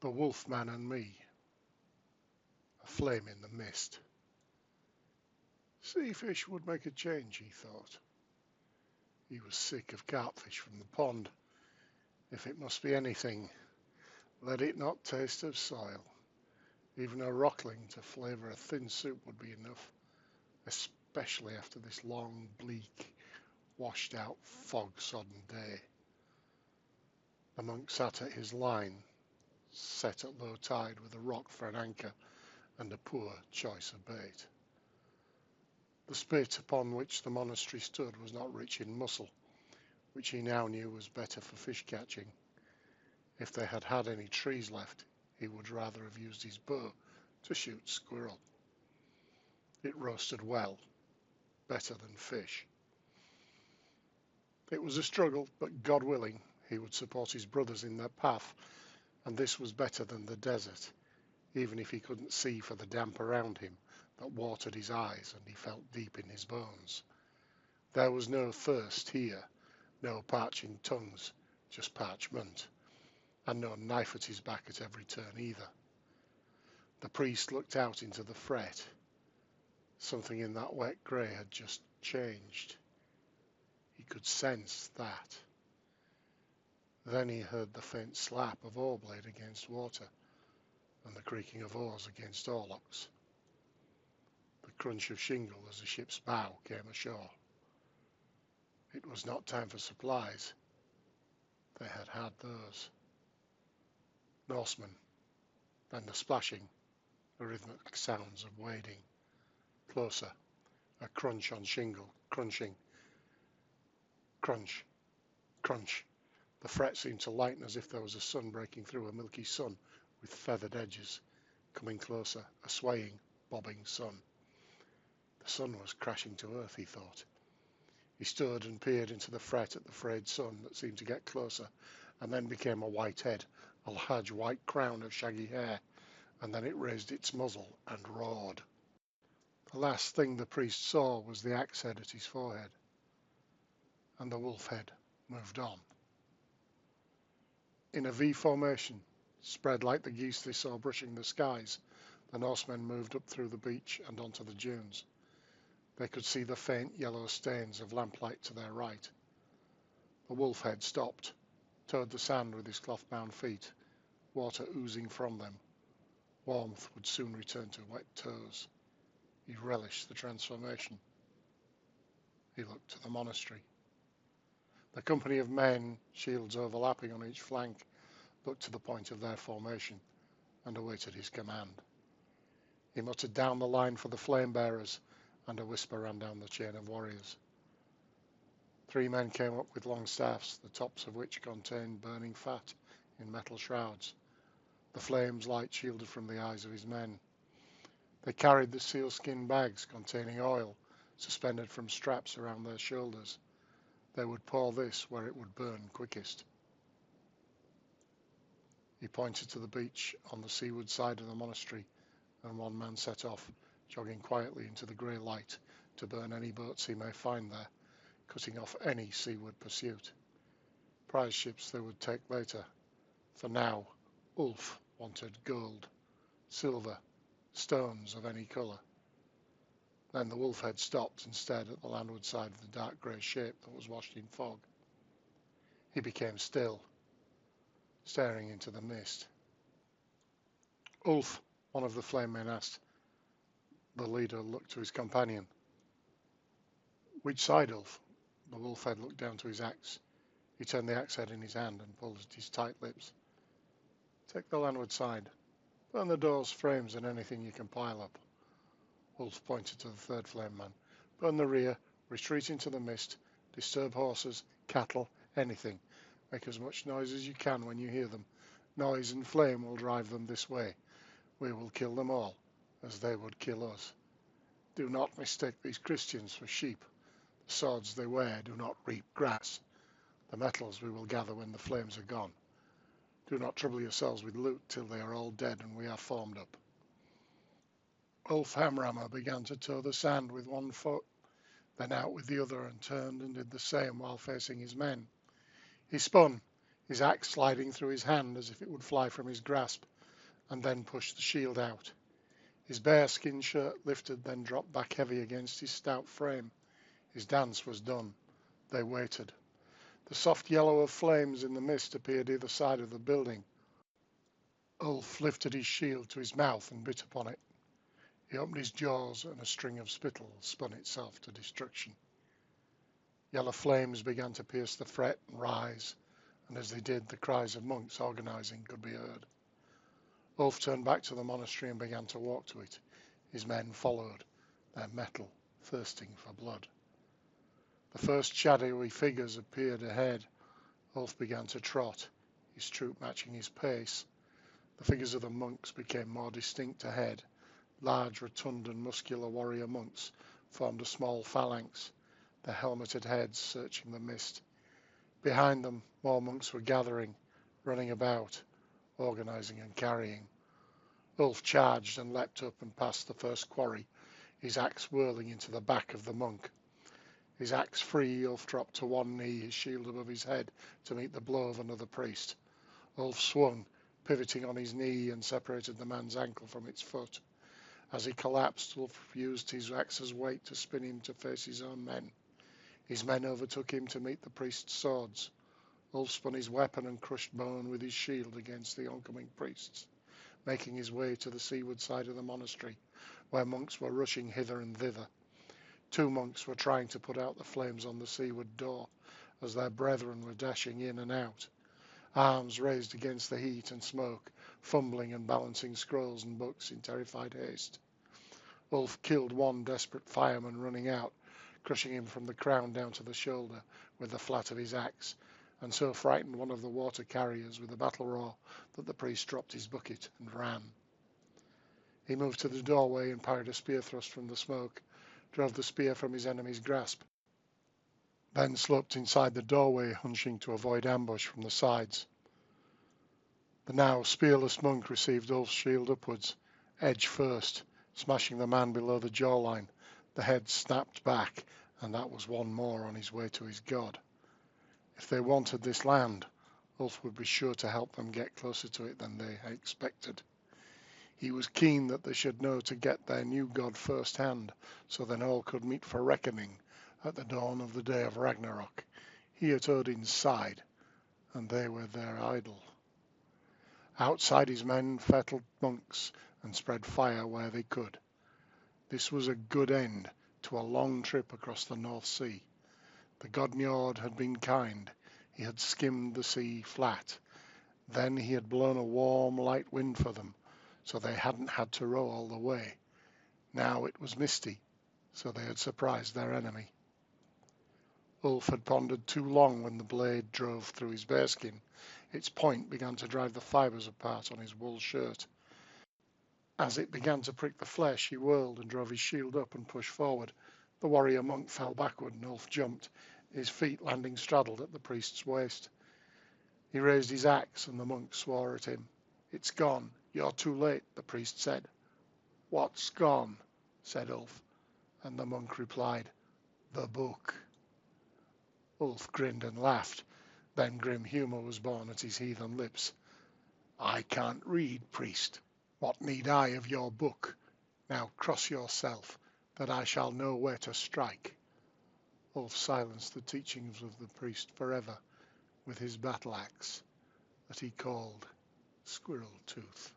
The Wolfman and Me, a flame in the mist. Sea fish would make a change, he thought. He was sick of carpfish from the pond. If it must be anything, let it not taste of soil. Even a rockling to flavour a thin soup would be enough, especially after this long, bleak, washed-out, fog-sodden day. The monk sat at his line, set at low tide with a rock for an anchor and a poor choice of bait. The spit upon which the monastery stood was not rich in mussel, which he now knew was better for fish catching. If they had had any trees left, he would rather have used his bow to shoot squirrel. It roasted well, better than fish. It was a struggle, but God willing, he would support his brothers in their path, and this was better than the desert, even if he couldn't see for the damp around him that watered his eyes and he felt deep in his bones. There was no thirst here, no parching tongues, just parchment, and no knife at his back at every turn either. The priest looked out into the fret. Something in that wet grey had just changed. He could sense that. Then he heard the faint slap of oar blade against water and the creaking of oars against oarlocks. The crunch of shingle as the ship's bow came ashore. It was not time for supplies. They had had those. Norsemen, then the splashing, the rhythmic sounds of wading. Closer, a crunch on shingle, crunching. Crunch, crunch. The fret seemed to lighten as if there was a sun breaking through a milky sun with feathered edges. Coming closer, a swaying, bobbing sun. The sun was crashing to earth, he thought. He stood and peered into the fret at the frayed sun that seemed to get closer, and then became a white head, a large white crown of shaggy hair, and then it raised its muzzle and roared. The last thing the priest saw was the axe head at his forehead, and the wolf head moved on. In a V formation, spread like the geese they saw brushing the skies, the Norsemen moved up through the beach and onto the dunes. They could see the faint yellow stains of lamplight to their right. The wolf head stopped, toed the sand with his cloth-bound feet, water oozing from them. Warmth would soon return to wet toes. He relished the transformation. He looked to the monastery. The company of men, shields overlapping on each flank, looked to the point of their formation and awaited his command. He muttered down the line for the flame-bearers, and a whisper ran down the chain of warriors. 3 men came up with long staffs, the tops of which contained burning fat in metal shrouds. The flames light shielded from the eyes of his men. They carried the sealskin bags containing oil, suspended from straps around their shoulders. They would pour this where it would burn quickest. He pointed to the beach on the seaward side of the monastery, and 1 man set off, jogging quietly into the grey light to burn any boats he may find there, cutting off any seaward pursuit. Prize ships they would take later. For now, Ulf wanted gold, silver, stones of any colour. Then the wolf head stopped and stared at the landward side of the dark grey shape that was washed in fog. He became still, staring into the mist. Ulf, one of the flame men asked. The leader looked to his companion. Which side, Ulf? The wolf head looked down to his axe. He turned the axe head in his hand and pulled at his tight lips. Take the landward side. Burn the doors, frames, and anything you can pile up. Ulf pointed to the third flame man. Burn the rear, retreat into the mist, disturb horses, cattle, anything. Make as much noise as you can when you hear them. Noise and flame will drive them this way. We will kill them all, as they would kill us. Do not mistake these Christians for sheep. The swords they wear do not reap grass. The metals we will gather when the flames are gone. Do not trouble yourselves with loot till they are all dead and we are formed up. Ulf Hamrammer began to tow the sand with 1 foot, then out with the other, and turned and did the same while facing his men. He spun, his axe sliding through his hand as if it would fly from his grasp, and then pushed the shield out. His bearskin shirt lifted, then dropped back heavy against his stout frame. His dance was done. They waited. The soft yellow of flames in the mist appeared either side of the building. Ulf lifted his shield to his mouth and bit upon it. He opened his jaws, and a string of spittle spun itself to destruction. Yellow flames began to pierce the fret and rise, and as they did, the cries of monks organising could be heard. Ulf turned back to the monastery and began to walk to it. His men followed, their mettle thirsting for blood. The first shadowy figures appeared ahead. Ulf began to trot, his troop matching his pace. The figures of the monks became more distinct ahead. Large, rotund and muscular warrior monks formed a small phalanx, their helmeted heads searching the mist. Behind them, more monks were gathering, running about, organising and carrying. Ulf charged and leapt up and passed the first quarry, his axe whirling into the back of the monk. His axe free, Ulf dropped to one knee, his shield above his head, to meet the blow of another priest. Ulf swung, pivoting on his knee, and separated the man's ankle from its foot. As he collapsed, Ulf used his axe's weight to spin him to face his own men. His men overtook him to meet the priest's swords. Ulf spun his weapon and crushed bone with his shield against the oncoming priests, making his way to the seaward side of the monastery, where monks were rushing hither and thither. 2 monks were trying to put out the flames on the seaward door, as their brethren were dashing in and out, arms raised against the heat and smoke, fumbling and balancing scrolls and books in terrified haste. Ulf killed one desperate fireman running out, crushing him from the crown down to the shoulder with the flat of his axe, and so frightened one of the water carriers with the battle roar that the priest dropped his bucket and ran. He moved to the doorway and parried a spear thrust from the smoke, drove the spear from his enemy's grasp, then sloped inside the doorway, hunching to avoid ambush from the sides. The now spearless monk received Ulf's shield upwards, edge first, smashing the man below the jawline. The head snapped back, and that was one more on his way to his god. If they wanted this land, Ulf would be sure to help them get closer to it than they expected. He was keen that they should know to get their new god first hand, so then all could meet for reckoning at the dawn of the day of Ragnarok, he at Odin's side, and they were their idol. Outside his men fettled monks and spread fire where they could. This was a good end to a long trip across the North Sea. The god Njord had been kind. He had skimmed the sea flat. Then he had blown a warm, light wind for them, so they hadn't had to row all the way. Now it was misty, so they had surprised their enemy. Ulf had pondered too long when the blade drove through his bearskin. Its point began to drive the fibres apart on his wool shirt. As it began to prick the flesh, he whirled and drove his shield up and pushed forward. The warrior monk fell backward and Ulf jumped, his feet landing straddled at the priest's waist. He raised his axe and the monk swore at him. "It's gone. You're too late," the priest said. "What's gone?" said Ulf, and the monk replied, "The book." Ulf grinned and laughed. Then grim humour was born at his heathen lips. "I can't read, priest. What need I of your book? Now cross yourself, that I shall know where to strike." Ulf silenced the teachings of the priest forever with his battle axe that he called Squirrel Tooth.